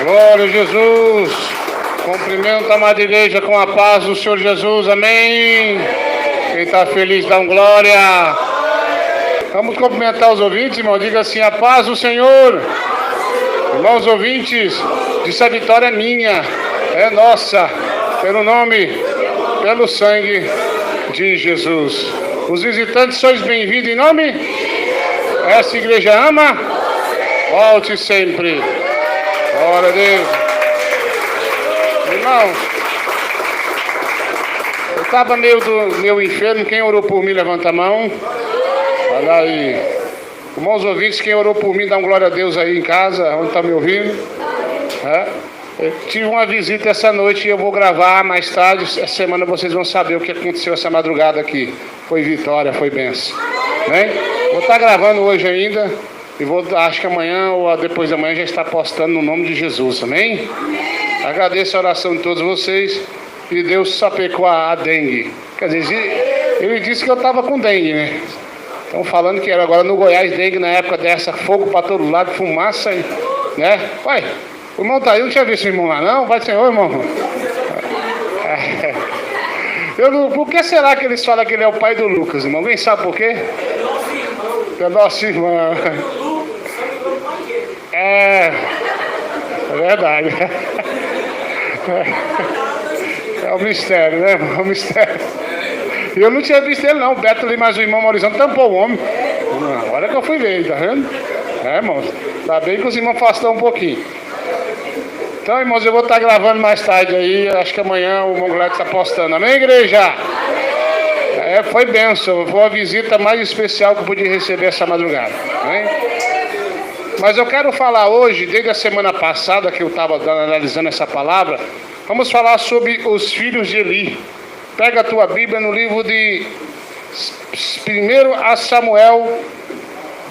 Glória a Jesus. Cumprimento a amada igreja com a paz do Senhor Jesus. Amém. Quem está feliz, dá um glória. Vamos cumprimentar os ouvintes, irmão. Diga assim: a paz do Senhor. Irmãos ouvintes, disse a vitória é minha, é nossa, pelo nome, pelo sangue de Jesus. Os visitantes, sois bem-vindos em nome. Essa igreja ama. Volte sempre. Glória a Deus. Irmãos, eu estava meio do meu inferno. Quem orou por mim, levanta a mão. Olha aí. Irmãos ouvintes, quem orou por mim, dá um glória a Deus aí em casa, onde está me ouvindo. Eu tive uma visita essa noite e eu vou gravar mais tarde. Essa semana vocês vão saber o que aconteceu essa madrugada aqui. Foi vitória, foi bênção. Né? Vou estar gravando hoje ainda. E acho que amanhã ou depois da manhã já está postando no nome de Jesus, amém? Agradeço a oração de todos vocês. E Deus sapecou a dengue. Quer dizer, ele disse que eu estava com dengue, né? Estão falando que era agora no Goiás, dengue na época dessa, fogo para todo lado, fumaça, né? Ué, o irmão tá aí, não tinha visto o irmão lá não? Vai Senhor, irmão. Por que será que eles falam que ele é o pai do Lucas, irmão? Alguém sabe por quê? É nosso irmão. É verdade. É o mistério, né? É o mistério. Eu não tinha visto ele não. O Beto ali, mais o irmão Maurizão tampou o homem. Olha que eu fui ver, tá vendo? Irmãos. Tá bem que os irmãos afastam um pouquinho. Então, irmãos, eu vou estar gravando mais tarde aí. Acho que amanhã o irmão Gladys está postando. Amém, igreja? Foi bênção. Foi a visita mais especial que eu pude receber essa madrugada. Amém? Mas eu quero falar hoje, desde a semana passada que eu estava analisando essa palavra, vamos falar sobre os filhos de Eli. Pega a tua Bíblia no livro de 1 Samuel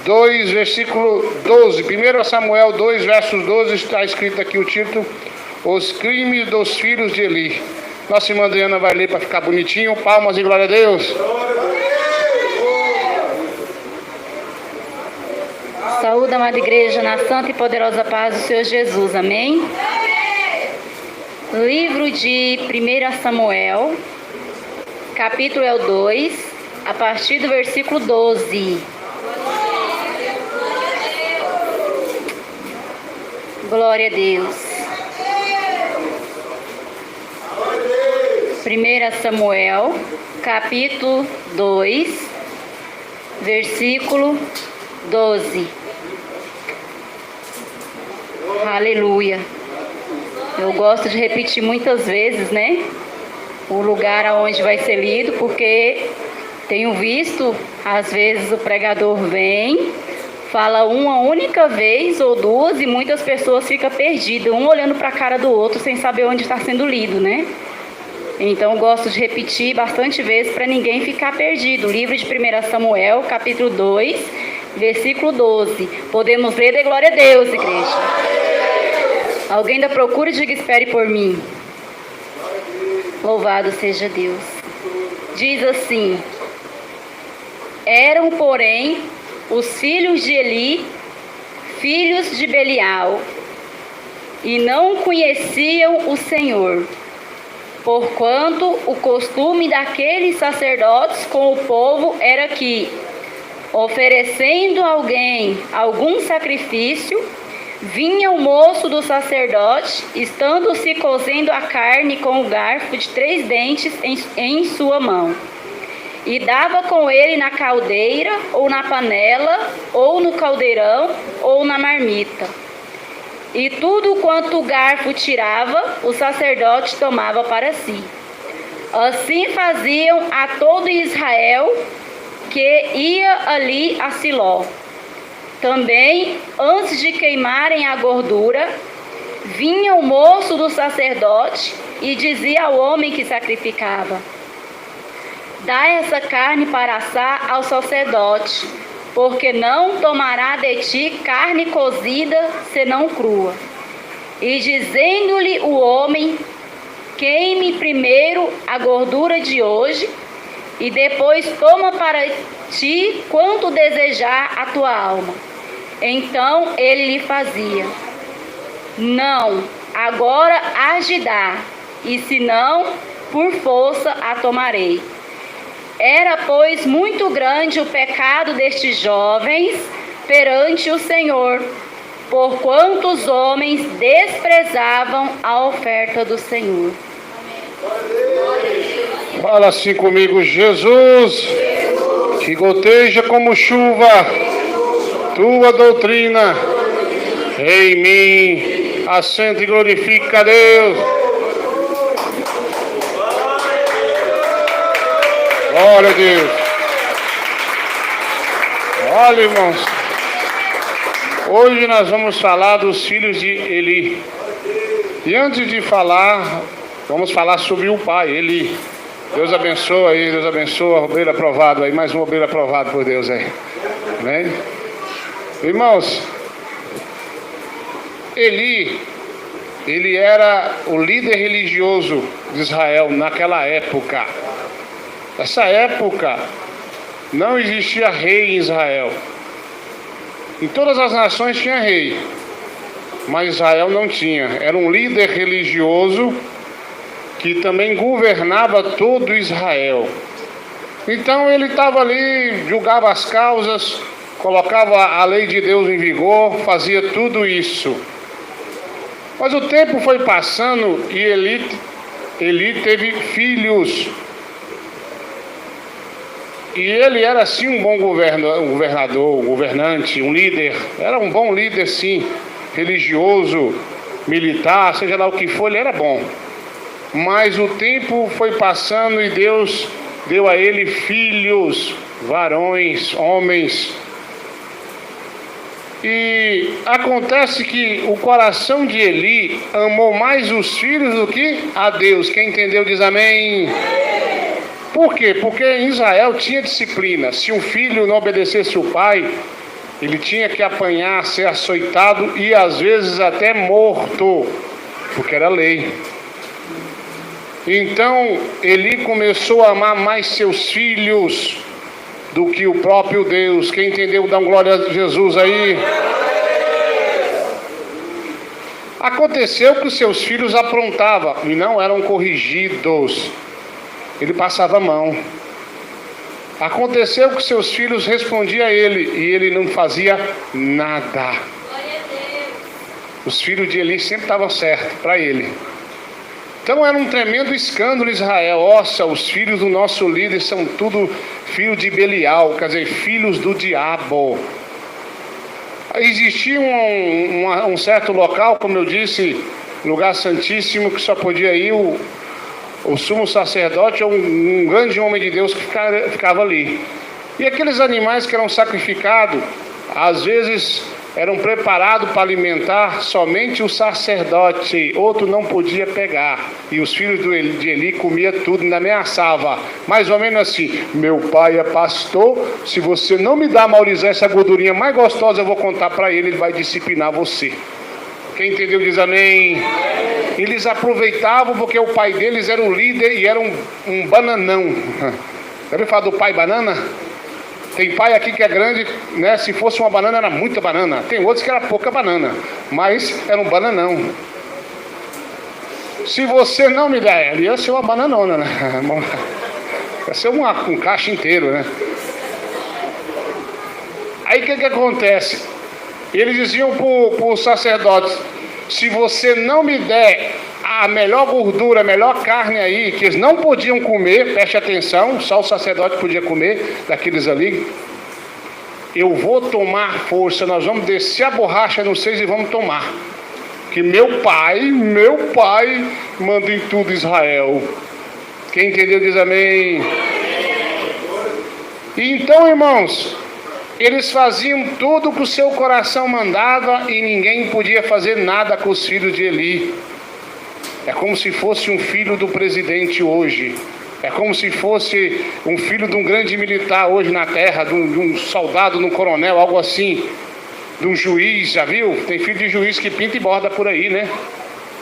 2, versículo 12. 1 Samuel 2, versos 12, está escrito aqui o título: Os crimes dos filhos de Eli. Nossa irmã Adriana vai ler para ficar bonitinho. Palmas e glória a Deus. Saúde, amada igreja, na santa e poderosa paz do Senhor Jesus. Amém? Livro de 1 Samuel, capítulo 2, a partir do versículo 12. Glória a Deus. 1 Samuel, capítulo 2, versículo 12. Aleluia. Eu gosto de repetir muitas vezes, né? O lugar aonde vai ser lido, porque tenho visto, às vezes o pregador vem, fala uma única vez ou duas e muitas pessoas ficam perdidas, um olhando para a cara do outro sem saber onde está sendo lido, né? Então eu gosto de repetir bastante vezes para ninguém ficar perdido. Livro de 1 Samuel, capítulo 2, versículo 12. Podemos ler? Dê glória a Deus, igreja. Alguém da procura, diga: espere por mim. Louvado seja Deus. Diz assim: Eram, porém, os filhos de Eli, filhos de Belial, e não conheciam o Senhor, porquanto o costume daqueles sacerdotes com o povo era que, oferecendo a alguém algum sacrifício, vinha o moço do sacerdote, estando se cozendo a carne com o garfo de 3 dentes em sua mão, e dava com ele na caldeira, ou na panela, ou no caldeirão, ou na marmita. E tudo quanto o garfo tirava, o sacerdote tomava para si. Assim faziam a todo Israel que ia ali a Siló. Também, antes de queimarem a gordura, vinha o moço do sacerdote e dizia ao homem que sacrificava: Dá essa carne para assar ao sacerdote, porque não tomará de ti carne cozida, senão crua. E dizendo-lhe o homem: Queime primeiro a gordura de hoje, e depois toma para ti quanto desejar a tua alma. Então ele lhe fazia. Não, agora hás de dar, e se não, por força a tomarei. Era, pois, muito grande o pecado destes jovens perante o Senhor, porquanto os homens desprezavam a oferta do Senhor. Fala assim comigo: Jesus, que goteja como chuva, tua doutrina em mim, assenta e glorifica a Deus. Glória a Deus. Olha, irmãos, hoje nós vamos falar dos filhos de Eli. E antes de falar, vamos falar sobre o pai, Eli. Deus abençoa aí, Deus abençoa a ovelha aprovada aí, mais uma ovelha aprovada por Deus aí. Amém? Irmãos, Eli, ele era o líder religioso de Israel naquela época. Nessa época, não existia rei em Israel. Em todas as nações tinha rei, mas Israel não tinha. Era um líder religioso que também governava todo Israel. Então ele estava ali, julgava as causas, colocava a lei de Deus em vigor, fazia tudo isso. Mas o tempo foi passando e Eli teve filhos. E ele era sim um bom governador, governante, um líder. Era um bom líder sim, religioso, militar, seja lá o que for, ele era bom. Mas o tempo foi passando e Deus deu a ele filhos, varões, homens. E acontece que o coração de Eli amou mais os filhos do que a Deus. Quem entendeu diz amém. Por quê? Porque em Israel tinha disciplina. Se um filho não obedecesse o pai, ele tinha que apanhar, ser açoitado e às vezes até morto, porque era lei. Então Eli começou a amar mais seus filhos do que o próprio Deus. Quem entendeu, dá glória a Jesus aí. Aconteceu que os seus filhos aprontavam e não eram corrigidos. Ele passava a mão. Aconteceu que seus filhos respondiam a ele e ele não fazia nada. Os filhos de Eli sempre estavam certos para ele. Então era um tremendo escândalo em Israel. Nossa, os filhos do nosso líder são tudo filhos de Belial, quer dizer, filhos do diabo. Existia um certo local, como eu disse, lugar santíssimo, que só podia ir o sumo sacerdote ou um grande homem de Deus que ficava ali. E aqueles animais que eram sacrificados, às vezes eram preparados para alimentar somente o sacerdote, outro não podia pegar. E os filhos de Eli comiam tudo, ainda ameaçava. Mais ou menos assim: meu pai é pastor, se você não me dá, Maurizão, essa gordurinha mais gostosa, eu vou contar para ele, ele vai disciplinar você. Quem entendeu diz amém. Eles aproveitavam porque o pai deles era o líder e era um bananão. Já ouviu falar do pai banana? Tem pai aqui que é grande, né? Se fosse uma banana era muita banana. Tem outros que era pouca banana, mas era um bananão. Se você não me der, ele ia ser uma bananona, né? Ia ser um caixa inteiro, né? Aí o que acontece? Eles diziam para os sacerdotes: se você não me der a melhor gordura, a melhor carne aí, que eles não podiam comer, preste atenção, só o sacerdote podia comer daqueles ali, eu vou tomar força, nós vamos descer a borracha no seis e vamos tomar. Que meu pai manda em tudo Israel. Quem entendeu diz amém. E então, irmãos, eles faziam tudo que o seu coração mandava e ninguém podia fazer nada com os filhos de Eli. É como se fosse um filho do presidente hoje. É como se fosse um filho de um grande militar hoje na terra, de um soldado, de um coronel, algo assim. De um juiz, já viu? Tem filho de juiz que pinta e borda por aí, né?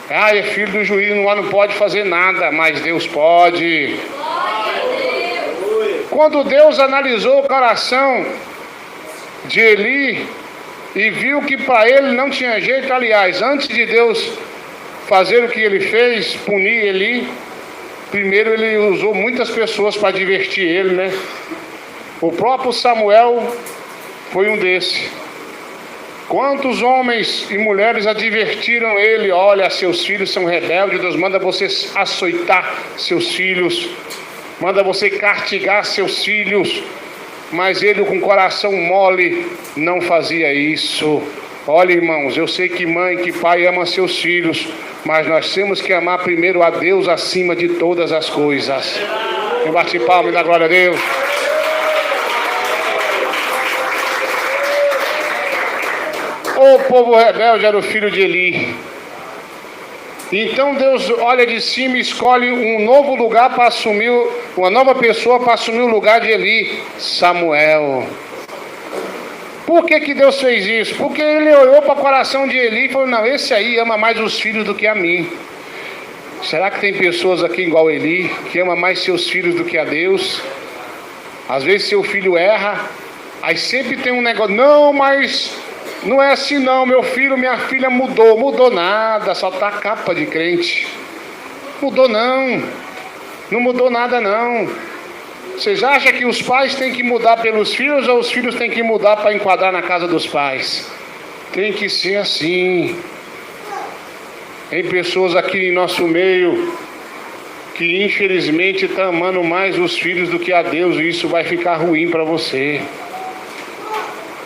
Ah, é filho do juiz, não pode fazer nada, mas Deus pode. Quando Deus analisou o coração de Eli, e viu que para ele não tinha jeito. Aliás, antes de Deus fazer o que ele fez, punir Eli, primeiro ele usou muitas pessoas para divertir ele, né? O próprio Samuel foi um desses. Quantos homens e mulheres advertiram ele? Olha, seus filhos são rebeldes, Deus manda você açoitar seus filhos, manda você castigar seus filhos. Mas ele, com coração mole, não fazia isso. Olha, irmãos, eu sei que mãe, que pai ama seus filhos, mas nós temos que amar primeiro a Deus acima de todas as coisas. Quem bate palma e dá glória a Deus. O povo rebelde era o filho de Eli. Então Deus olha de cima e escolhe um novo lugar para assumir, uma nova pessoa para assumir o lugar de Eli, Samuel. Por que Deus fez isso? Porque ele olhou para o coração de Eli e falou: não, esse aí ama mais os filhos do que a mim. Será que tem pessoas aqui igual Eli, que ama mais seus filhos do que a Deus? Às vezes seu filho erra, aí sempre tem um negócio: não, mas não é assim não, meu filho, minha filha mudou. Mudou nada, só está capa de crente. Mudou não mudou nada não. Vocês acham que os pais têm que mudar pelos filhos ou os filhos têm que mudar para enquadrar na casa dos pais? Tem que ser assim. Tem pessoas aqui em nosso meio que infelizmente estão amando mais os filhos do que a Deus, e isso vai ficar ruim para você.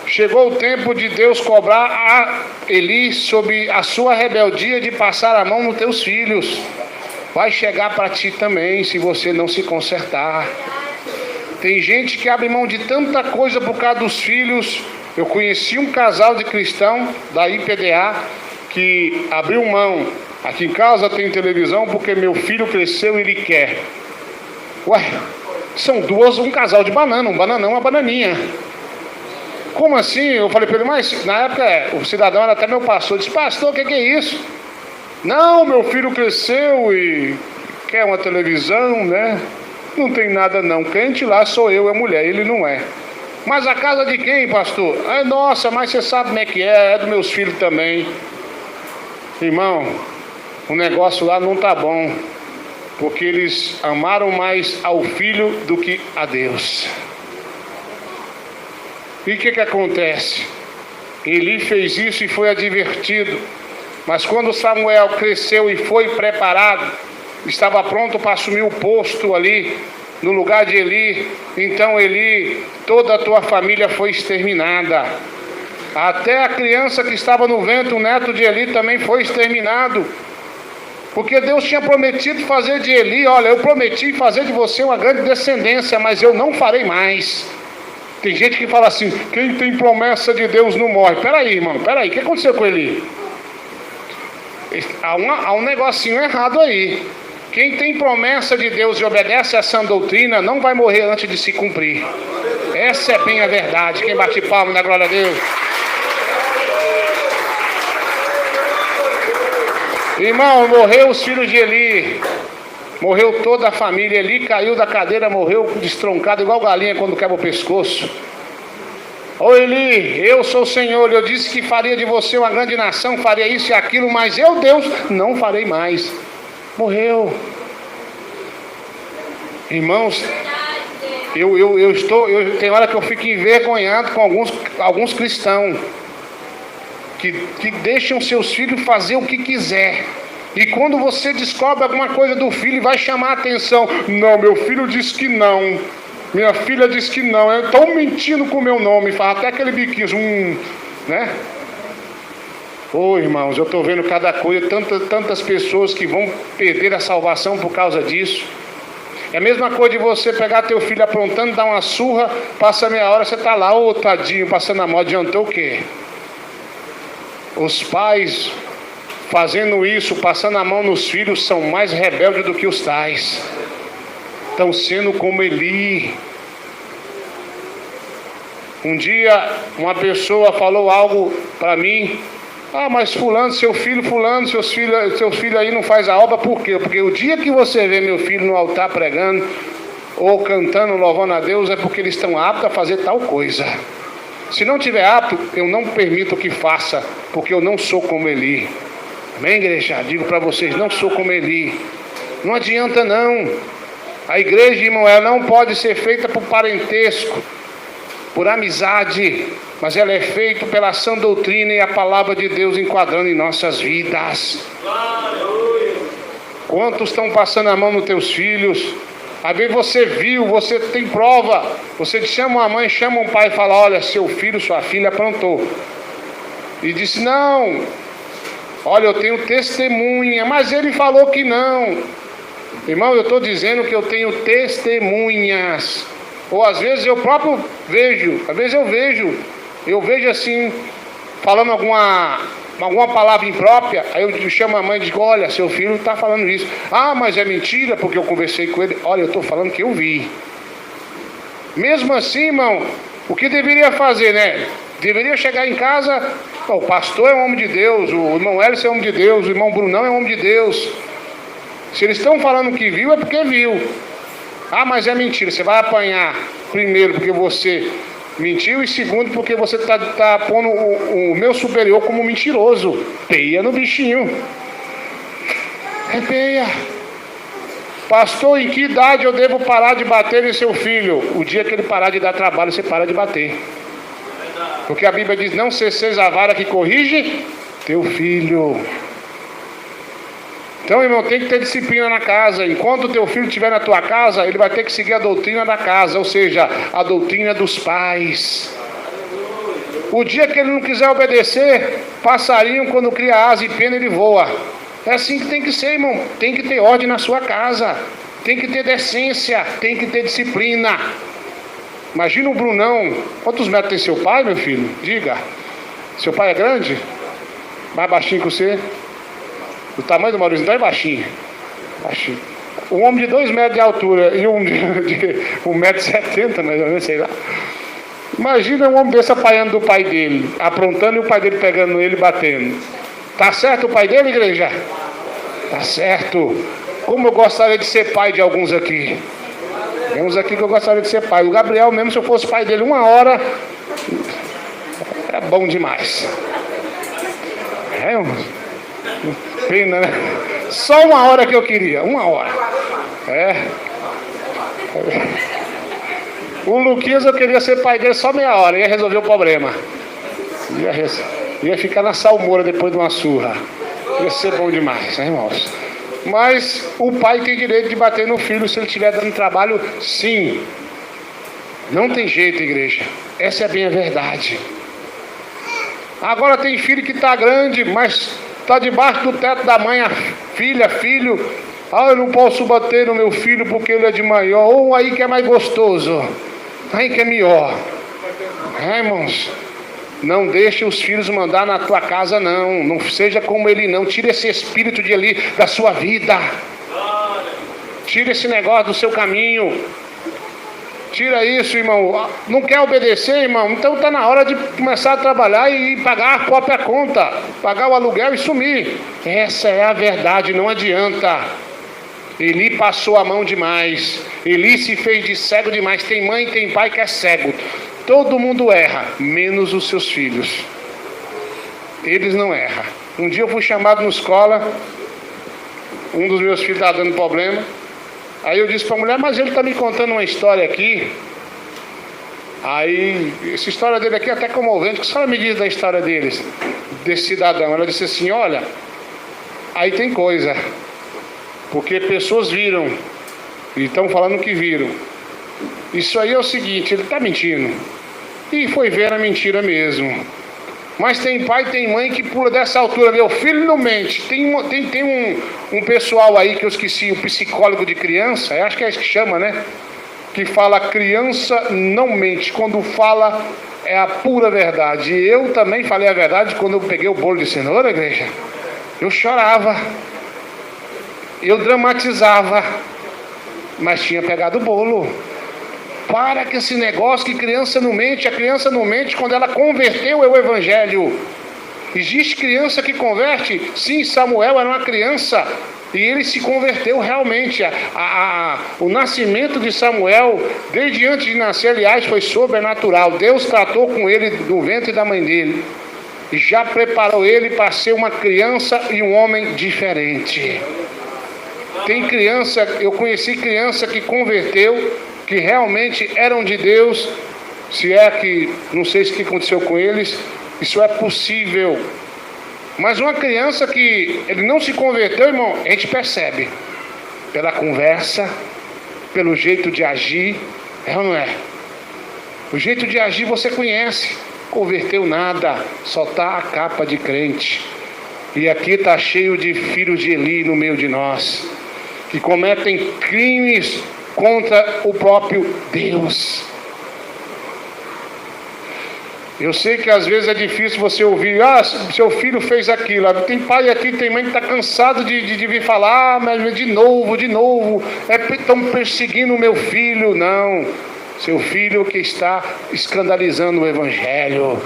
Chegou o tempo de Deus cobrar a Eli sobre a sua rebeldia de passar a mão nos teus filhos. Vai chegar para ti também, se você não se consertar. Tem gente que abre mão de tanta coisa por causa dos filhos. Eu conheci um casal de cristão da IPDA que abriu mão. Aqui em casa tem televisão porque meu filho cresceu e ele quer. Ué, são um casal de banana, um bananão, uma bananinha. Como assim? Eu falei para ele, mas na época o cidadão era até meu pastor. Disse: pastor, o que é isso? Não, meu filho cresceu e quer uma televisão, né? Não tem nada não. Crente lá sou eu, é mulher, ele não é. Mas a casa de quem, pastor? É nossa, mas você sabe como é dos meus filhos também. Irmão, o negócio lá não tá bom, porque eles amaram mais ao filho do que a Deus. E o que acontece? Eli fez isso e foi advertido. Mas quando Samuel cresceu e foi preparado, estava pronto para assumir o posto ali, no lugar de Eli, então Eli, toda a tua família foi exterminada. Até a criança que estava no ventre, o neto de Eli, também foi exterminado. Porque Deus tinha prometido fazer de Eli: olha, eu prometi fazer de você uma grande descendência, mas eu não farei mais. Tem gente que fala assim: quem tem promessa de Deus não morre. Peraí, irmão, peraí, o que aconteceu com Eli? Há um negocinho errado aí. Quem tem promessa de Deus e obedece a essa doutrina não vai morrer antes de se cumprir. Essa é bem a verdade. Quem bate palma na glória a Deus. Irmão, morreu os filhos de Eli. Morreu toda a família. Eli caiu da cadeira, morreu destroncado, igual galinha quando quebra o pescoço. Ô Eli, eu sou o Senhor, eu disse que faria de você uma grande nação, faria isso e aquilo, mas eu, Deus, não farei mais. Morreu. Irmãos, tem hora que eu fico envergonhado com alguns cristãos que deixam seus filhos fazer o que quiser. E quando você descobre alguma coisa do filho, vai chamar a atenção. Não, meu filho disse que não. Minha filha disse que não. Estão mentindo com o meu nome. Faz até aquele biquinho, né? Ô irmãos, eu estou vendo cada coisa. Tantas pessoas que vão perder a salvação por causa disso. É a mesma coisa de você pegar teu filho aprontando, dar uma surra, passa meia hora, você está lá, ô tadinho, passando a mão. Adiantou o quê? Os pais fazendo isso, passando a mão nos filhos, são mais rebeldes do que os tais. Estão sendo como Eli. Um dia uma pessoa falou algo para mim: ah, mas fulano, seus filhos aí não faz a obra. Por quê? Porque o dia que você vê meu filho no altar pregando ou cantando, louvando a Deus, é porque eles estão aptos a fazer tal coisa. Se não tiver apto, eu não permito que faça, porque eu não sou como Eli. Amém, igreja? Digo para vocês, não sou como Eli. Não adianta não. A igreja, irmão, ela não pode ser feita por parentesco, por amizade, mas ela é feita pela sã doutrina e a palavra de Deus enquadrando em nossas vidas. Quantos estão passando a mão nos teus filhos? Às vezes você viu, você tem prova, você chama uma mãe, chama um pai e fala: olha, seu filho, sua filha aprontou. E disse: não, olha, eu tenho testemunha, mas ele falou que não. Irmão, eu estou dizendo que eu tenho testemunhas. Ou às vezes eu próprio vejo, eu vejo assim, falando alguma palavra imprópria, aí eu chamo a mãe e digo: olha, seu filho está falando isso. Ah, mas é mentira, porque eu conversei com ele. Olha, eu estou falando que eu vi. Mesmo assim, irmão, o que deveria fazer, né? Deveria chegar em casa: o pastor é um homem de Deus, o irmão Hélio é um homem de Deus, o irmão Brunão é um homem de Deus. Se eles estão falando que viu, é porque viu. Ah, mas é mentira. Você vai apanhar, primeiro, porque você mentiu, e segundo, porque você está pondo o meu superior como mentiroso. Peia no bichinho. É peia. Pastor, em que idade eu devo parar de bater em seu filho? O dia que ele parar de dar trabalho, você para de bater. Porque a Bíblia diz: não cesseis a vara que corrige teu filho. Então, irmão, tem que ter disciplina na casa. Enquanto o teu filho estiver na tua casa, ele vai ter que seguir a doutrina da casa, ou seja, a doutrina dos pais. O dia que ele não quiser obedecer, passarinho, quando cria asa e pena, ele voa. É assim que tem que ser, irmão. Tem que ter ordem na sua casa, tem que ter decência, tem que ter disciplina. Imagina o Brunão. Quantos metros tem seu pai, meu filho? Diga. Seu pai é grande? Mais baixinho que você? O tamanho do Maurício não é baixinho. Baixinho. Um homem de 2 metros de altura e um de 1,70 m, mais ou menos, sei lá. Imagina um homem desse apanhando do pai dele, aprontando, e o pai dele pegando ele e batendo. Tá certo o pai dele, igreja? Tá certo. Como eu gostaria de ser pai de alguns aqui. Temos aqui que eu gostaria de ser pai. O Gabriel mesmo, se eu fosse pai dele 1 hora, é bom demais. É, irmão? Pena, né? Só 1 hora que eu queria, 1 hora. É. O Luquinhas, eu queria ser pai dele só meia hora, ia resolver o problema. Ia ficar na salmoura depois de uma surra. Ia ser bom demais, né, irmãos? Mas o pai tem direito de bater no filho se ele estiver dando trabalho, sim. Não tem jeito, igreja. Essa é bem a verdade. Agora tem filho que está grande, mas está debaixo do teto da mãe, a filha, filho. Ah, eu não posso bater no meu filho porque ele é de maior. Ou aí que é mais gostoso. Aí que é melhor. É, irmãos. Não deixe os filhos mandar na tua casa, não. Não seja como ele, não. Tira esse espírito de ali da sua vida. Tira esse negócio do seu caminho. Tira isso, irmão. Não quer obedecer, irmão? Então está na hora de começar a trabalhar e pagar a própria conta. Pagar o aluguel e sumir. Essa é a verdade, não adianta. Eli passou a mão demais. Eli se fez de cego demais. Tem mãe e tem pai que é cego. Todo mundo erra, menos os seus filhos. Eles não erram. Um dia eu fui chamado na escola. Um dos meus filhos estava dando problema. Aí eu disse para a mulher: mas ele está me contando uma história aqui. Aí, essa história dele aqui é até comovente. O que a senhora me diz da história deles, desse cidadão? Ela disse assim: olha, aí tem coisa. Porque pessoas viram e estão falando que viram. Isso aí é o seguinte, ele está mentindo. E foi ver a mentira mesmo. Mas tem pai e tem mãe que pula dessa altura. Meu filho não mente. Tem um pessoal aí que eu esqueci, o psicólogo de criança, acho que é isso que chama, né? Que fala: criança não mente. Quando fala, é a pura verdade. E eu também falei a verdade quando eu peguei o bolo de cenoura, igreja. Eu chorava. Eu dramatizava. Mas tinha pegado o bolo. Para com esse negócio que criança não mente. A criança não mente quando ela converteu o evangelho. Existe criança que converte? Sim, Samuel era uma criança. E ele se converteu realmente. O nascimento de Samuel, desde antes de nascer, aliás, foi sobrenatural. Deus tratou com ele do ventre da mãe dele. E já preparou ele para ser uma criança e um homem diferente. Tem criança, eu conheci criança que converteu, que realmente eram de Deus. Se é que, não sei o que aconteceu com eles, isso é possível. Mas uma criança que ele não se converteu, irmão, a gente percebe. Pela conversa, pelo jeito de agir, é ou não é? O jeito de agir você conhece. Converteu nada, só está a capa de crente. E aqui está cheio de filhos de Eli no meio de nós, que cometem crimes contra o próprio Deus. Eu sei que às vezes é difícil você ouvir, seu filho fez aquilo. Tem pai aqui, tem mãe que está cansado de vir falar, mas de novo, estão perseguindo o meu filho. Não, seu filho que está escandalizando o Evangelho.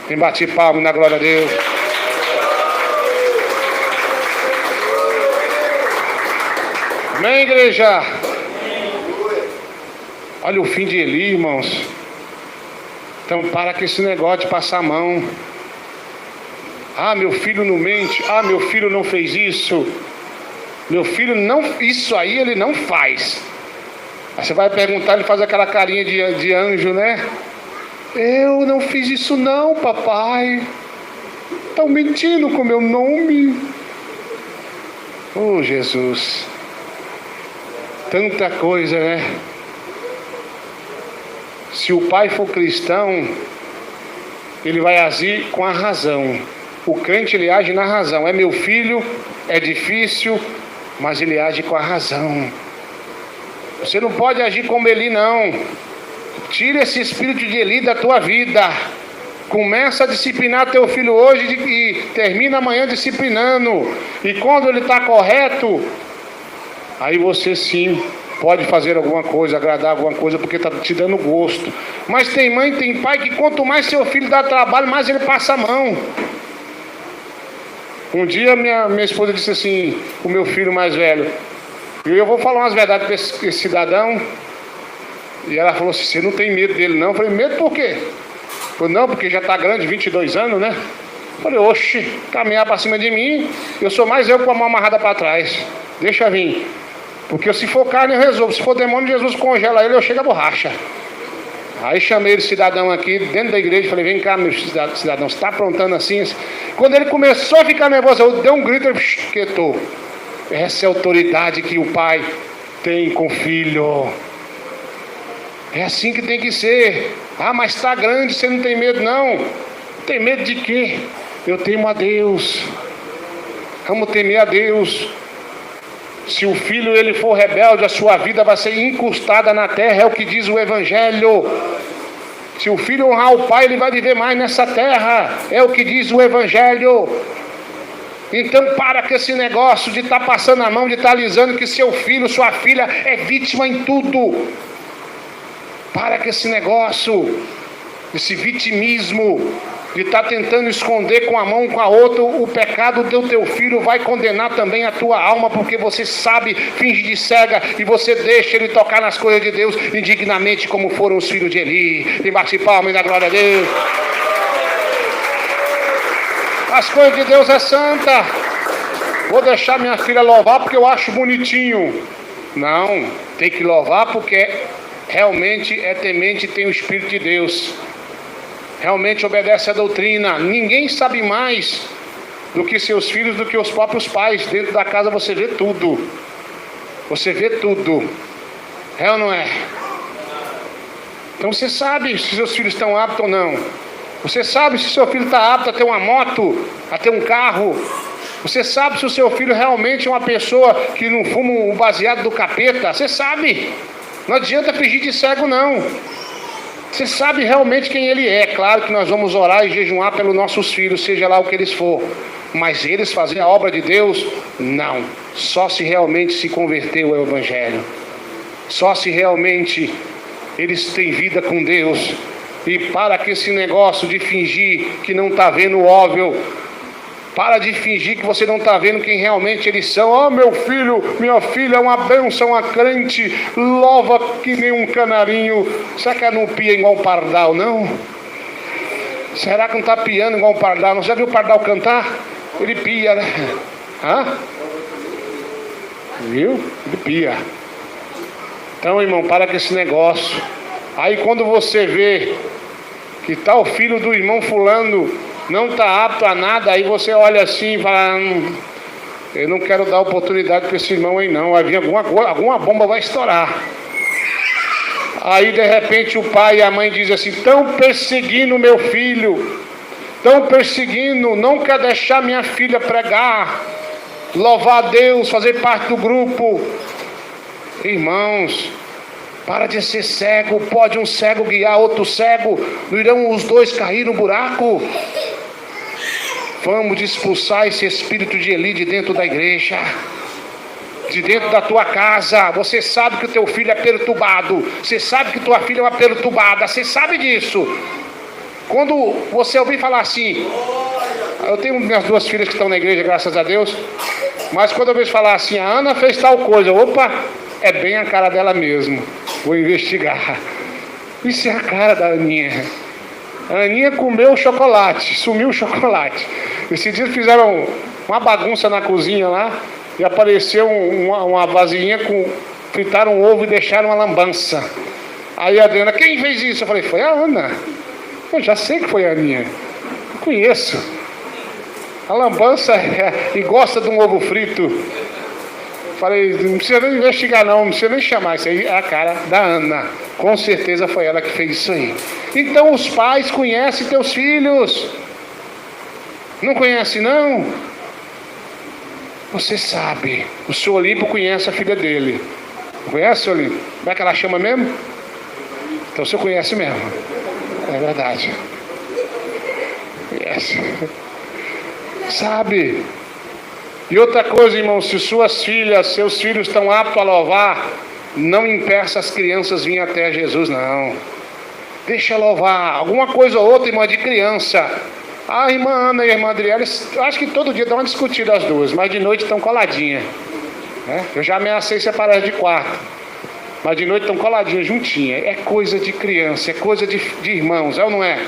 Tem bate palma na glória a Deus. Amém, igreja? Olha o fim de Eli, irmãos. Então para com esse negócio de passar a mão. Meu filho não mente. Meu filho não fez isso. Meu filho não, isso aí ele não faz. Aí você vai perguntar, ele faz aquela carinha de anjo, né? Eu não fiz isso não, papai. Estão mentindo com o meu nome. Oh, Jesus. Tanta coisa, né? Se o pai for cristão, ele vai agir com a razão. O crente, ele age na razão. É meu filho, é difícil, mas ele age com a razão. Você não pode agir como Eli, não. Tira esse espírito de Eli da tua vida. Começa a disciplinar teu filho hoje e termina amanhã disciplinando. E quando ele está correto, aí você sim pode fazer alguma coisa, agradar alguma coisa, porque está te dando gosto. Mas tem mãe, tem pai que quanto mais seu filho dá trabalho, mais ele passa a mão. Um dia minha esposa disse assim, o meu filho mais velho, e eu vou falar umas verdades para esse cidadão. E ela falou assim, você não tem medo dele não? Eu falei, medo por quê? Eu falei, não, porque já está grande, 22 anos, né? Eu falei, oxe, caminhar para cima de mim, eu sou mais eu com a mão amarrada para trás. Deixa vir. Porque se for carne eu resolvo, se for demônio, Jesus congela ele, eu chego a borracha. Aí chamei o cidadão aqui dentro da igreja e falei, vem cá meu cidadão, você está aprontando assim? Quando ele começou a ficar nervoso, eu dei um grito e quietou. Essa é a autoridade que o pai tem com o filho. É assim que tem que ser. Mas está grande, você não tem medo não. Tem medo de quê? Eu temo a Deus. Vamos temer a Deus. Se o filho ele for rebelde, a sua vida vai ser encostada na terra, é o que diz o Evangelho. Se o filho honrar o pai, ele vai viver mais nessa terra, é o que diz o Evangelho. Então para com esse negócio de estar passando a mão, de estar alisando que seu filho, sua filha é vítima em tudo. Para com esse negócio, esse vitimismo, de estar tentando esconder com a mão, com a outra, o pecado do teu filho vai condenar também a tua alma, porque você sabe, finge de cega, e você deixa ele tocar nas coisas de Deus, indignamente, como foram os filhos de Eli. E bate palma e dá glória a Deus. As coisas de Deus é santa. Vou deixar minha filha louvar porque eu acho bonitinho. Não, tem que louvar porque realmente é temente e tem o Espírito de Deus. Realmente obedece a doutrina. Ninguém sabe mais do que seus filhos, do que os próprios pais. Dentro da casa você vê tudo. Você vê tudo. É ou não é? Então você sabe se seus filhos estão aptos ou não. Você sabe se seu filho está apto a ter uma moto, a ter um carro. Você sabe se o seu filho realmente é uma pessoa que não fuma o baseado do capeta. Você sabe. Não adianta fingir de cego não. Você sabe realmente quem ele é. Claro que nós vamos orar e jejuar pelos nossos filhos, seja lá o que eles for. Mas eles fazerem a obra de Deus? Não. Só se realmente se converteu ao Evangelho. Só se realmente eles têm vida com Deus. E para que esse negócio de fingir que não está vendo o óbvio, Para de fingir que você não está vendo quem realmente eles são. Oh, meu filho, minha filha, é uma bênção, uma crente, louva que nem um canarinho. Será que ela não pia igual um pardal, não? Será que não está piando igual um pardal? Não já viu o pardal cantar? Ele pia, né? Hã? Viu? Ele pia. Então, irmão, para com esse negócio. Aí quando você vê que tá o filho do irmão fulano não está apto a nada, aí você olha assim e fala, eu não quero dar oportunidade para esse irmão aí não, vai vir alguma bomba vai estourar. Aí de repente o pai e a mãe dizem assim, estão perseguindo meu filho, estão perseguindo, não quer deixar minha filha pregar, louvar a Deus, fazer parte do grupo. Irmãos, para de ser cego. Pode um cego guiar outro cego? Não irão os dois cair no buraco? Vamos expulsar esse espírito de Eli de dentro da igreja, de dentro da tua casa. Você sabe que o teu filho é perturbado, você sabe que tua filha é uma perturbada, você sabe disso. Quando você ouvir falar assim, eu tenho minhas duas filhas que estão na igreja, graças a Deus, mas quando eu vejo falar assim, a Ana fez tal coisa, opa, é bem a cara dela mesmo, vou investigar. Isso é a cara da Aninha. A Aninha comeu chocolate, sumiu o chocolate. Esses dias fizeram uma bagunça na cozinha lá, e apareceu uma vasilhinha com... fritaram um ovo e deixaram uma lambança. Aí a Adriana, quem fez isso? Eu falei, foi a Ana. Eu já sei que foi a Aninha, eu conheço. A lambança e gosta de um ovo frito. Falei, não precisa nem investigar não, não precisa nem chamar, isso aí é a cara da Ana. Com certeza foi ela que fez isso aí. Então os pais conhecem teus filhos. Não conhece não? Você sabe. O senhor Olímpio conhece a filha dele. Conhece, senhor Olímpio? Como é que ela chama mesmo? Então o senhor conhece mesmo. É verdade. Conhece. Sabe? E outra coisa, irmão, se suas filhas, seus filhos estão aptos a louvar, não impeça as crianças virem até Jesus, não. Deixa louvar. Alguma coisa ou outra, irmã, de criança. A irmã Ana e a irmã Adriana, acho que todo dia dão uma discutida as duas, mas de noite estão coladinhas. Né? Eu já ameacei separar de quarto, mas de noite estão coladinhas, juntinhas. É coisa de criança, é coisa de irmãos, é ou não é?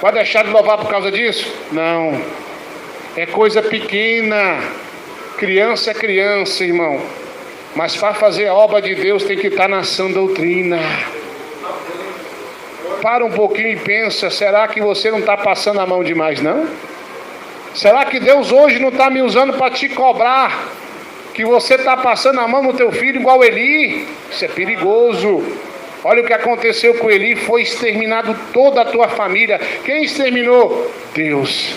Vai deixar de louvar por causa disso? Não. É coisa pequena. Criança é criança, irmão. Mas para fazer a obra de Deus tem que estar na sã doutrina. Para um pouquinho e pensa, será que você não está passando a mão demais, não? Será que Deus hoje não está me usando para te cobrar que você está passando a mão no teu filho igual Eli? Isso é perigoso. Olha o que aconteceu com Eli, foi exterminado toda a tua família. Quem exterminou? Deus.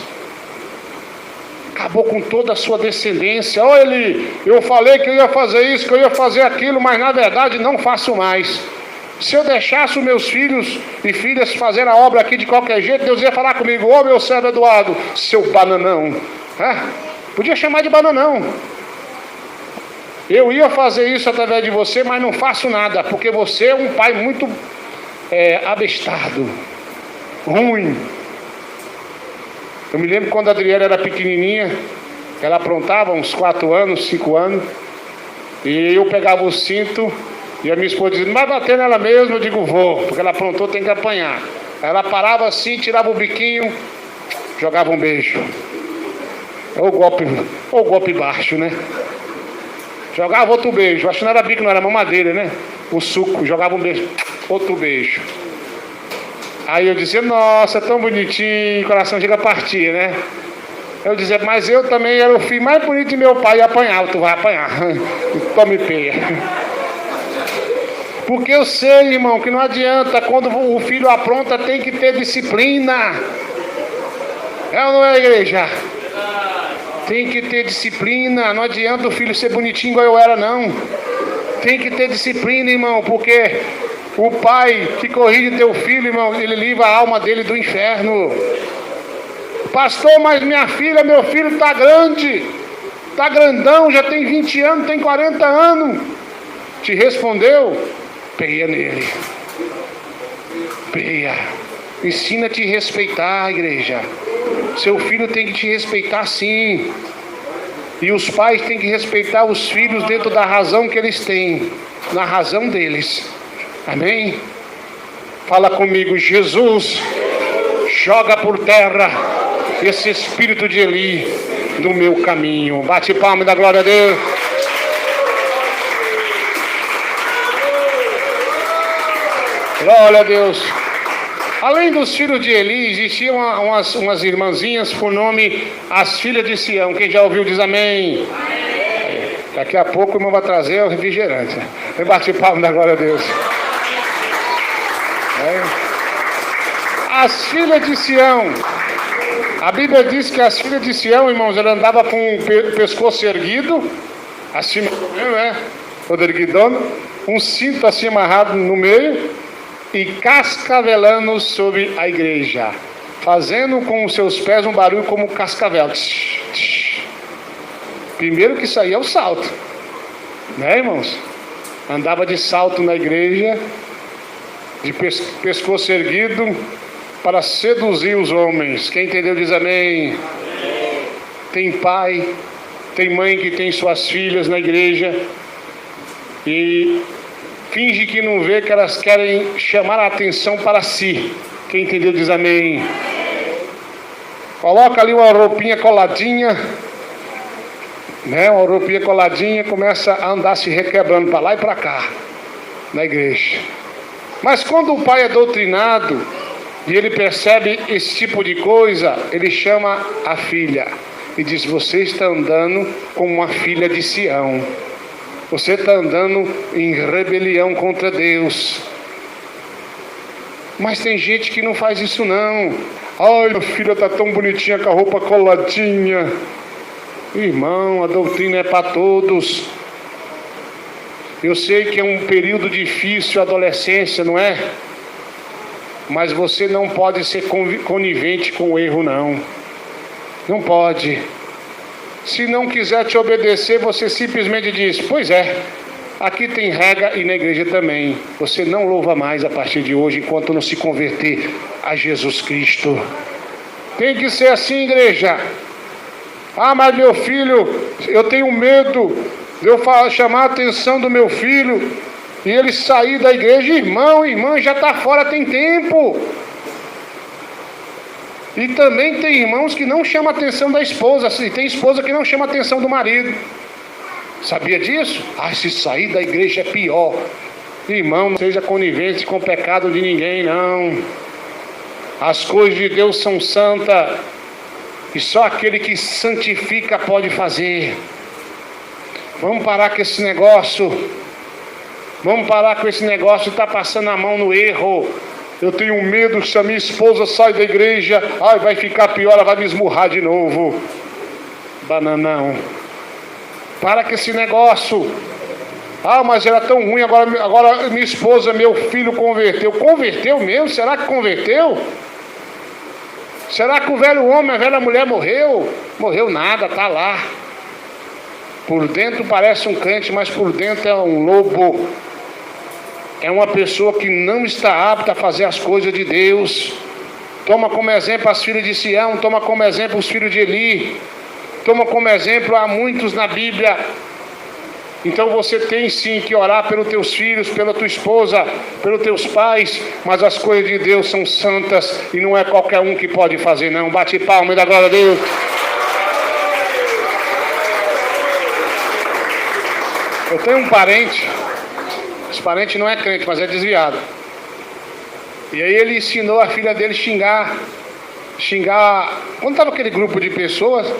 Acabou com toda a sua descendência. Olha Eli, eu falei que eu ia fazer isso, que eu ia fazer aquilo, mas na verdade não faço mais. Se eu deixasse os meus filhos e filhas fazer a obra aqui de qualquer jeito, Deus ia falar comigo, ô meu servo Eduardo, seu bananão. Podia chamar de bananão. Eu ia fazer isso através de você, mas não faço nada, porque você é um pai muito abestado, ruim. Eu me lembro quando a Adriana era pequenininha, ela aprontava uns 4 anos, 5 anos, e eu pegava o cinto, e a minha esposa dizia, não vai bater nela mesmo? Eu digo, vou, porque ela aprontou, tem que apanhar. Aí ela parava assim, tirava o biquinho, jogava um beijo. Ou golpe baixo, né? Jogava outro beijo, acho que não era bico, não era mamadeira, né? O suco, jogava um beijo, outro beijo. Aí eu dizia, nossa, tão bonitinho, o coração chega a partir, né? Eu dizia, mas eu também era o filho mais bonito de meu pai e apanhava, tu vai apanhar, tome peia. Porque eu sei, irmão, que não adianta, quando o filho apronta tem que ter disciplina. É ou não é, igreja? Tem que ter disciplina, não adianta o filho ser bonitinho igual eu era, não. Tem que ter disciplina, irmão, porque o pai que corrige teu filho, irmão, ele livra a alma dele do inferno. Pastor, mas minha filha, meu filho está grande, está grandão, já tem 20 anos, tem 40 anos. Te respondeu? Peia nele. Peia. Ensina-te a respeitar, igreja. seu filho tem que te respeitar sim. E os pais têm que respeitar os filhos dentro da razão que eles têm, na razão deles. Amém? Fala comigo, Jesus, joga por terra esse espírito de Eli do meu caminho. Bate palma e dá glória a Deus. Glória a Deus. Além dos filhos de Eli, existiam umas irmãzinhas por nome as filhas de Sião. Quem já ouviu diz amém. Daqui a pouco o irmão vai trazer o refrigerante. Vem bater palma da glória a Deus. As filhas de Sião. A Bíblia diz que as filhas de Sião, irmãos, ela andava com o pescoço erguido, assim, né? Todo erguidão, um cinto assim amarrado no meio e cascavelando sobre a igreja, fazendo com os seus pés um barulho como cascavel. Primeiro que saía o salto, né, irmãos? Andava de salto na igreja, de pescoço erguido, para seduzir os homens. Quem entendeu diz amém. Tem pai, tem mãe que tem suas filhas na igreja e finge que não vê, que elas querem chamar a atenção para si. Quem entendeu diz amém. Coloca ali uma roupinha coladinha, né? Uma roupinha coladinha, começa a andar se requebrando para lá e para cá na igreja. Mas quando o pai é doutrinado e ele percebe esse tipo de coisa, ele chama a filha e diz: você está andando como uma filha de Sião. Você está andando em rebelião contra Deus. Mas tem gente que não faz isso não. Ai, minha filha está tão bonitinha com a roupa coladinha. Irmão, a doutrina é para todos. Eu sei que é um período difícil, a adolescência, não é? Mas você não pode ser conivente com o erro, não. Não pode. Se não quiser te obedecer, você simplesmente diz: pois é, aqui tem regra e na igreja também. Você não louva mais a partir de hoje, enquanto não se converter a Jesus Cristo. Tem que ser assim, igreja. Ah, mas meu filho, eu tenho medo de eu chamar a atenção do meu filho e ele sair da igreja. Irmão, irmã, já está fora, tem tempo. E também tem irmãos que não chamam a atenção da esposa, e tem esposa que não chama a atenção do marido. Sabia disso? Ah, se sair da igreja é pior. Irmão, não seja conivente com o pecado de ninguém, não. As coisas de Deus são santas, e só aquele que santifica pode fazer. Vamos parar com esse negócio. Vamos parar com esse negócio de estar passando a mão no erro. Eu tenho medo que se a minha esposa sai da igreja, ai, vai ficar pior, ela vai me esmurrar de novo. Bananão. Para com esse negócio. Ah, mas era tão ruim, agora minha esposa, meu filho converteu. Converteu mesmo? Será que converteu? Será que o velho homem, a velha mulher morreu? Morreu nada, está lá. Por dentro parece um crente, mas por dentro é um lobo. É uma pessoa que não está apta a fazer as coisas de Deus. Toma como exemplo as filhas de Sião, toma como exemplo os filhos de Eli, toma como exemplo há muitos na Bíblia. Então você tem sim que orar pelos teus filhos, pela tua esposa, pelos teus pais, mas as coisas de Deus são santas e não é qualquer um que pode fazer não. Bate palma e dá glória a Deus. Eu tenho um parente, esse parente não é crente, mas é desviado. E aí ele ensinou a filha dele xingar. Quando estava aquele grupo de pessoas,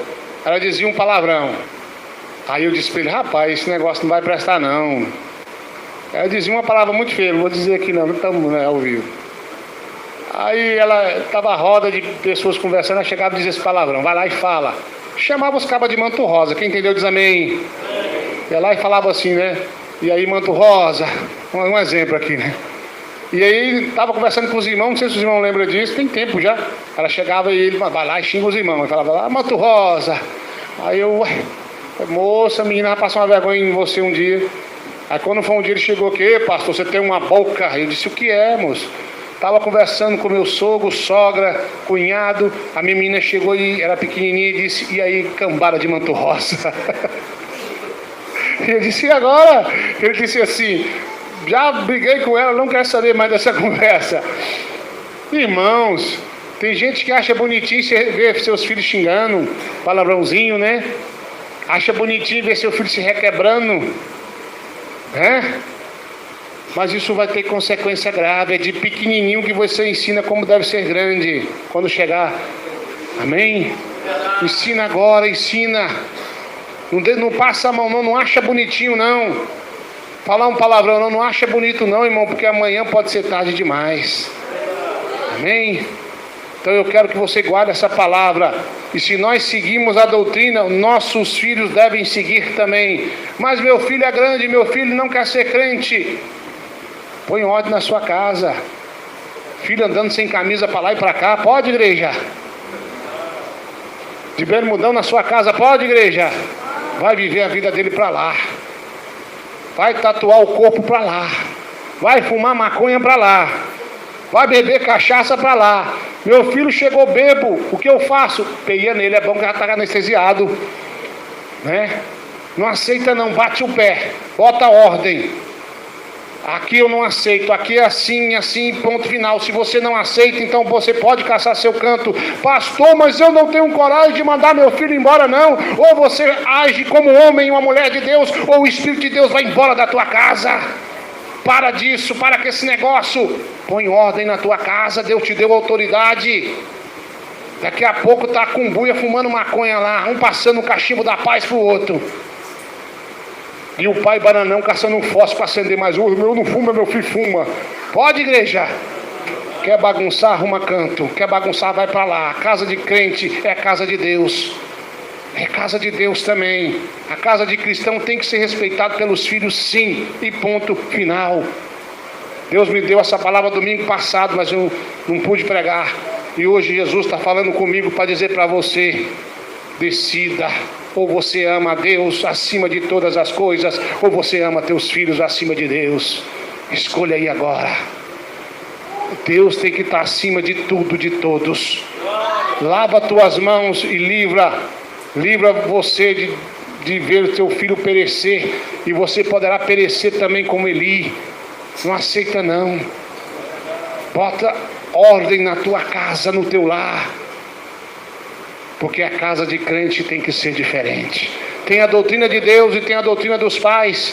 ela dizia um palavrão. Aí eu disse para ele: rapaz, esse negócio não vai prestar não. Ela dizia uma palavra muito feia, não vou dizer aqui não estamos ao vivo. Aí ela estava a roda de pessoas conversando, ela chegava e dizia esse palavrão: vai lá e fala. Chamava os cabas de manto rosa, quem entendeu diz amém. Ia lá e falava assim, né? E aí, manto rosa, um exemplo aqui, né? E aí, estava conversando com os irmãos, não sei se os irmãos lembram disso, tem tempo já. Ela chegava e ele vai lá e xinga os irmãos. Ele falava lá: manto rosa. Aí eu, moça, a menina vai passar uma vergonha em você um dia. Aí quando foi um dia ele chegou aqui: pastor, você tem uma boca. Aí eu disse: o que é, moço? Estava conversando com meu sogro, sogra, cunhado. A minha menina chegou e era pequenininha e disse: e aí, cambada de manto rosa? E eu disse: e agora? Ele disse assim: já briguei com ela, não quero saber mais dessa conversa. Irmãos, tem gente que acha bonitinho você ver seus filhos xingando, palavrãozinho, né? Acha bonitinho ver seu filho se requebrando, né? Mas isso vai ter consequência grave. É de pequenininho que você ensina como deve ser grande quando chegar. Amém? Ensina agora, ensina. Não passa a mão não acha bonitinho não. Falar um palavrão não acha bonito não, irmão, porque amanhã pode ser tarde demais. Amém? Então eu quero que você guarde essa palavra. E se nós seguimos a doutrina, nossos filhos devem seguir também. Mas meu filho é grande, meu filho não quer ser crente. Põe ordem na sua casa. Filho andando sem camisa para lá e para cá, pode, igreja? De bermudão na sua casa, pode, igreja? Vai viver a vida dele para lá. Vai tatuar o corpo para lá. Vai fumar maconha para lá. Vai beber cachaça para lá. Meu filho chegou bêbado, o que eu faço? Peia nele, é bom que já está anestesiado, né? Não aceita não, bate o pé, bota ordem. Aqui eu não aceito, aqui é assim, assim, ponto final. Se você não aceita, então você pode caçar seu canto. Pastor, mas eu não tenho coragem de mandar meu filho embora não. Ou você age como homem, uma mulher de Deus, ou o Espírito de Deus vai embora da tua casa. Para disso, para com esse negócio. Põe ordem na tua casa, Deus te deu autoridade. Daqui a pouco tá com buia fumando maconha lá, um passando o cachimbo da paz pro outro. E o pai bananão caçando um fósforo para acender mais um. Meu não fuma, meu filho fuma. Pode, igreja? Quer bagunçar, arruma canto. Quer bagunçar, vai para lá. A casa de crente é a casa de Deus. É casa de Deus também. A casa de cristão tem que ser respeitada pelos filhos, sim. E ponto final. Deus me deu essa palavra domingo passado, mas eu não pude pregar. E hoje Jesus está falando comigo para dizer para você: decida. Ou você ama a Deus acima de todas as coisas, ou você ama teus filhos acima de Deus. Escolha aí agora. Deus tem que estar acima de tudo, de todos. Lava tuas mãos e livra você de ver o teu filho perecer. E você poderá perecer também como Eli. Não aceita não. Bota ordem na tua casa, no teu lar. Porque a casa de crente tem que ser diferente. Tem a doutrina de Deus e tem a doutrina dos pais.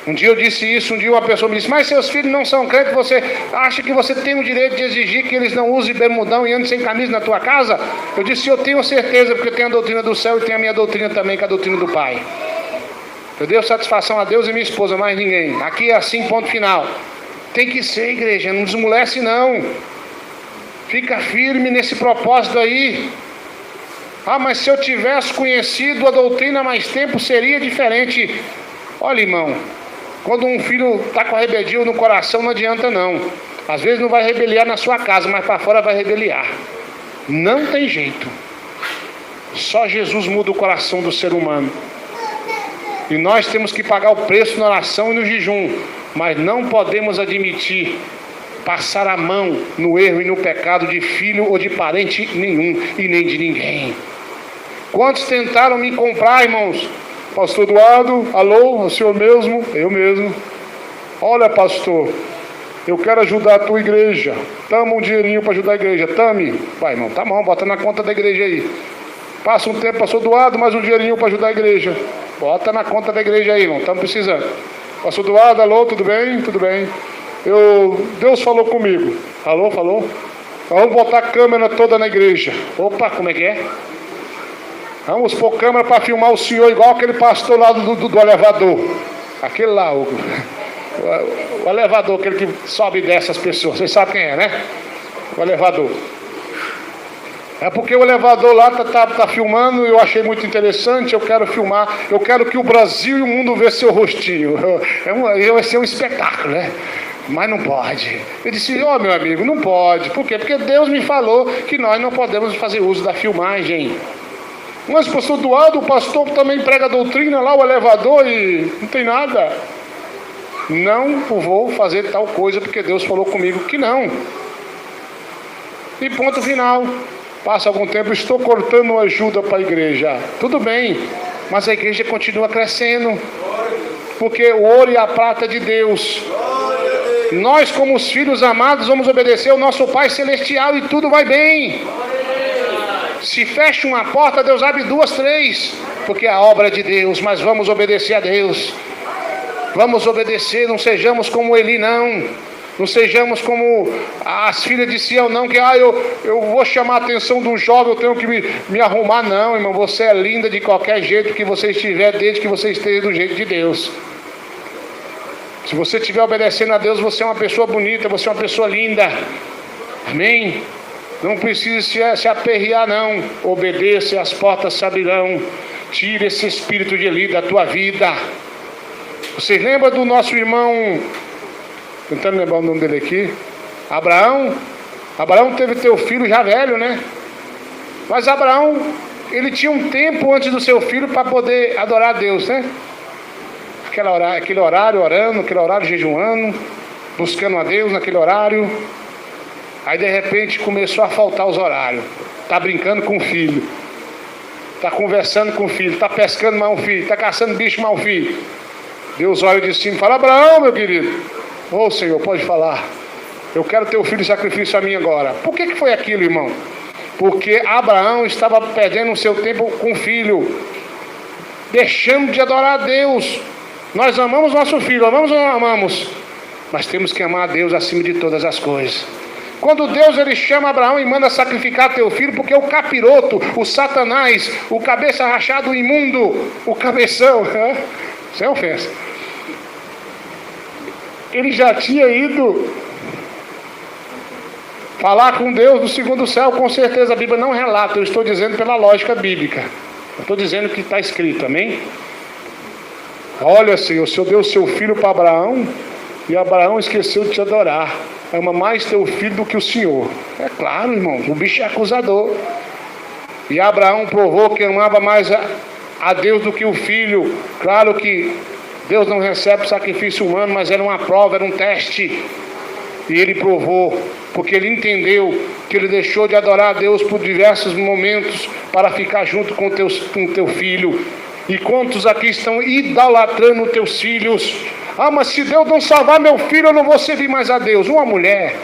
Um dia eu disse isso, um dia uma pessoa me disse: mas seus filhos não são crentes, você acha que você tem o direito de exigir que eles não usem bermudão e andem sem camisa na tua casa? Eu disse: eu tenho certeza, porque eu tenho a doutrina do céu e tenho a minha doutrina também, que é a doutrina do Pai. Eu dei satisfação a Deus e minha esposa, mais ninguém. Aqui é assim, ponto final. Tem que ser, igreja, não desmolece não. Fica firme nesse propósito aí. Ah, mas se eu tivesse conhecido a doutrina há mais tempo, seria diferente. Olha, irmão, quando um filho está com a rebeldia no coração, não adianta não. Às vezes não vai rebeliar na sua casa, mas para fora vai rebeliar. Não tem jeito. Só Jesus muda o coração do ser humano. E nós temos que pagar o preço na oração e no jejum. Mas não podemos admitir passar a mão no erro e no pecado de filho ou de parente nenhum e nem de ninguém. Quantos tentaram me comprar, irmãos? Pastor Eduardo, alô, o senhor mesmo? Eu mesmo. Olha, pastor, eu quero ajudar a tua igreja. Tama um dinheirinho para ajudar a igreja. Tame. Vai, irmão, tá bom, bota na conta da igreja aí. Passa um tempo, pastor Eduardo, mais um dinheirinho para ajudar a igreja. Bota na conta da igreja aí, irmão, estamos precisando. Pastor Eduardo, alô, tudo bem? Tudo bem. Deus falou comigo. Alô, falou? Vamos botar a câmera toda na igreja. Opa, como é que é? Vamos pôr câmera para filmar o senhor igual aquele pastor lá do elevador. Aquele lá, o elevador, aquele que sobe e desce as pessoas. Vocês sabem quem é, né? O elevador. É porque o elevador lá tá filmando e eu achei muito interessante, eu quero filmar, eu quero que o Brasil e o mundo vejam seu rostinho. Vai ser um espetáculo, né? Mas não pode. Eu disse: meu amigo, não pode. Por quê? Porque Deus me falou que nós não podemos fazer uso da filmagem. Mas o pastor Eduardo, o pastor também prega a doutrina lá, o elevador, e não tem nada. não vou fazer tal coisa porque Deus falou comigo que não. E ponto final. Passa algum tempo, estou cortando ajuda para a igreja. Tudo bem, mas a igreja continua crescendo. Porque o ouro e a prata é de Deus. Nós, como os filhos amados, vamos obedecer ao nosso Pai Celestial e tudo vai bem. Se fecha uma porta, Deus abre 2, 3, porque a obra é de Deus, mas vamos obedecer a Deus. Vamos obedecer, não sejamos como Eli, não sejamos como as filhas de Sião, não, que eu vou chamar a atenção do jovem, eu tenho que me arrumar. Não, irmão, você é linda de qualquer jeito que você estiver, desde que você esteja do jeito de Deus. Se você estiver obedecendo a Deus, você é uma pessoa bonita, você é uma pessoa linda. Amém? Não precisa se aperrear, não. Obedeça e as portas se abrirão. Tire esse espírito de Eli da tua vida. Vocês lembram do nosso irmão, tentando lembrar o nome dele aqui, Abraão? Abraão teve teu filho já velho, né? Mas Abraão, ele tinha um tempo antes do seu filho para poder adorar a Deus, né? Aquele horário orando, aquele horário jejuando, buscando a Deus naquele horário. Aí de repente começou a faltar os horários. Está brincando com o filho, está conversando com o filho, está pescando mais um filho, está caçando bicho mais um filho. Deus olha de cima e fala: Abraão, meu querido, ô Senhor, pode falar, eu quero teu filho em sacrifício a mim agora. Por que foi aquilo, irmão? Porque Abraão estava perdendo o seu tempo com o filho, deixando de adorar a Deus. Nós amamos nosso filho, amamos ou não amamos? Mas temos que amar a Deus acima de todas as coisas. Quando Deus ele chama Abraão e manda sacrificar teu filho, porque o capiroto, o Satanás, o cabeça rachado, o imundo, o cabeção, sem ofensa, ele já tinha ido falar com Deus do segundo céu. Com certeza a Bíblia não relata, eu estou dizendo pela lógica bíblica, eu estou dizendo o que está escrito, amém? Olha, Senhor, o Senhor deu o seu filho para Abraão e Abraão esqueceu de te adorar. Ama mais teu filho do que o Senhor. É claro, irmão, o bicho é acusador. E Abraão provou que amava mais a Deus do que o filho. Claro que Deus não recebe sacrifício humano, mas era uma prova, era um teste. E ele provou, porque ele entendeu que ele deixou de adorar a Deus por diversos momentos para ficar junto com teu filho. E quantos aqui estão idolatrando teus filhos? Ah, mas se Deus não salvar meu filho, eu não vou servir mais a Deus. Uma mulher,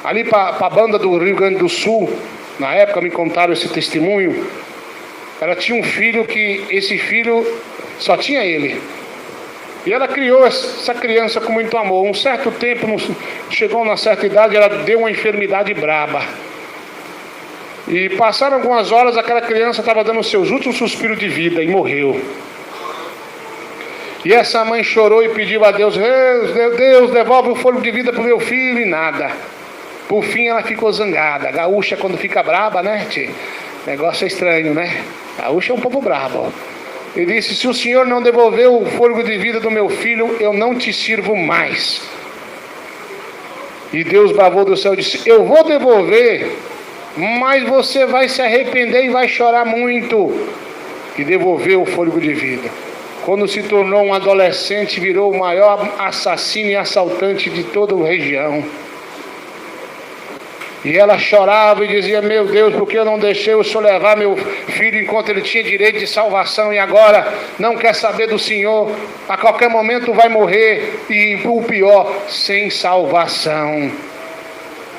ali para a banda do Rio Grande do Sul, na época me contaram esse testemunho, ela tinha um filho que esse filho só tinha ele. E ela criou essa criança com muito amor. Um certo tempo, chegou uma certa idade, ela deu uma enfermidade braba. E passaram algumas horas, aquela criança estava dando os seus últimos suspiros de vida e morreu. E essa mãe chorou e pediu a Deus: Deus, devolve o fôlego de vida para o meu filho, e nada. Por fim ela ficou zangada. Gaúcha quando fica braba, né, tchê? Negócio é estranho, né? Gaúcha é um povo brabo. E disse: se o Senhor não devolver o fôlego de vida do meu filho, eu não te sirvo mais. E Deus bravou do céu e disse: eu vou devolver, mas você vai se arrepender e vai chorar muito. E devolveu o fôlego de vida. Quando se tornou um adolescente, virou o maior assassino e assaltante de toda a região. E ela chorava e dizia: meu Deus, por que eu não deixei o Senhor levar meu filho enquanto ele tinha direito de salvação, e agora não quer saber do Senhor? A qualquer momento vai morrer, e o pior, sem salvação.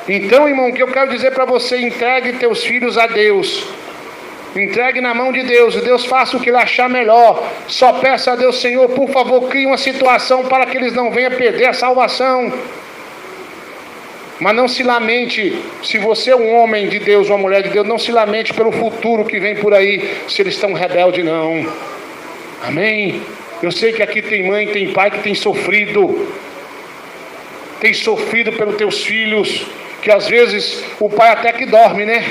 Então, irmão, o que eu quero dizer para você: entregue teus filhos a Deus. Entregue na mão de Deus, e Deus faça o que ele achar melhor. Só peça a Deus: Senhor, por favor, crie uma situação para que eles não venham perder a salvação. Mas não se lamente, se você é um homem de Deus, uma mulher de Deus, não se lamente pelo futuro que vem por aí, se eles estão rebeldes, não. Amém? Eu sei que aqui tem mãe, tem pai que tem sofrido pelos teus filhos, que às vezes o pai até que dorme, né?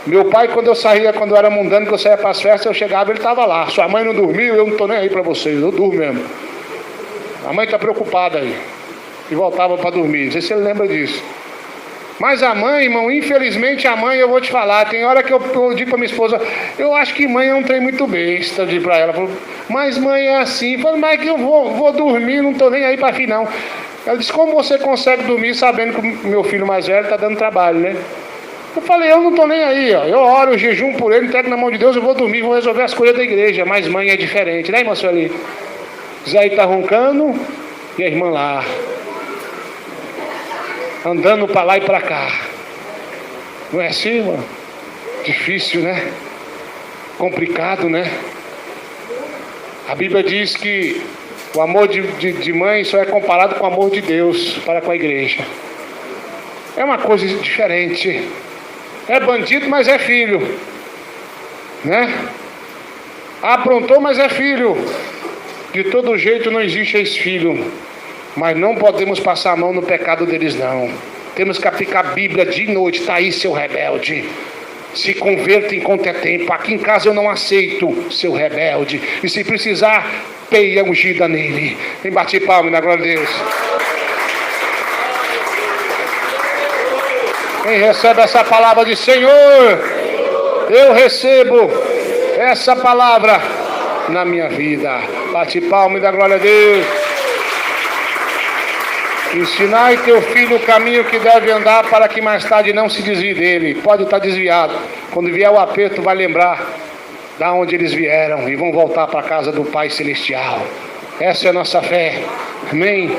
Meu pai, quando eu era mundano, que eu saía para as festas, eu chegava, ele estava lá. Sua mãe não dormiu, eu não estou nem aí para vocês, eu durmo mesmo. A mãe está preocupada aí. E voltava para dormir. Não sei se ele lembra disso. Mas a mãe, irmão, infelizmente a mãe, eu vou te falar, tem hora que eu digo para minha esposa, eu acho que mãe é um trem muito besta, eu digo para ela, falo, mas mãe é assim, eu falo, mas que eu vou dormir, não estou nem aí para filho não. Ela disse, como você consegue dormir sabendo que o meu filho mais velho está dando trabalho, né? Eu falei, eu não estou nem aí, ó. Eu oro, eu jejum por ele, entrego na mão de Deus, eu vou dormir, vou resolver as coisas da igreja, mas mãe é diferente, né, irmã Sueli? Zé está roncando e a irmã lá, andando para lá e para cá. Não é assim, irmão? Difícil, né? Complicado, né? A Bíblia diz que o amor de mãe só é comparado com o amor de Deus para com a igreja. É uma coisa diferente. É bandido, mas é filho, né? Aprontou, mas é filho. De todo jeito não existe ex-filho. Mas não podemos passar a mão no pecado deles, não. Temos que aplicar a Bíblia de noite. Está aí, seu rebelde. Se converta enquanto é tempo. Aqui em casa eu não aceito, seu rebelde. E se precisar, peia ungida nele. Vem bater palma na glória de Deus. Quem recebe essa palavra de Senhor, eu recebo essa palavra na minha vida. Bate palma e dá glória a Deus. Ensinai teu filho o caminho que deve andar, para que mais tarde não se desvie dele. Pode estar desviado. Quando vier o aperto, vai lembrar da onde eles vieram e vão voltar para a casa do Pai Celestial. Essa é a nossa fé. Amém.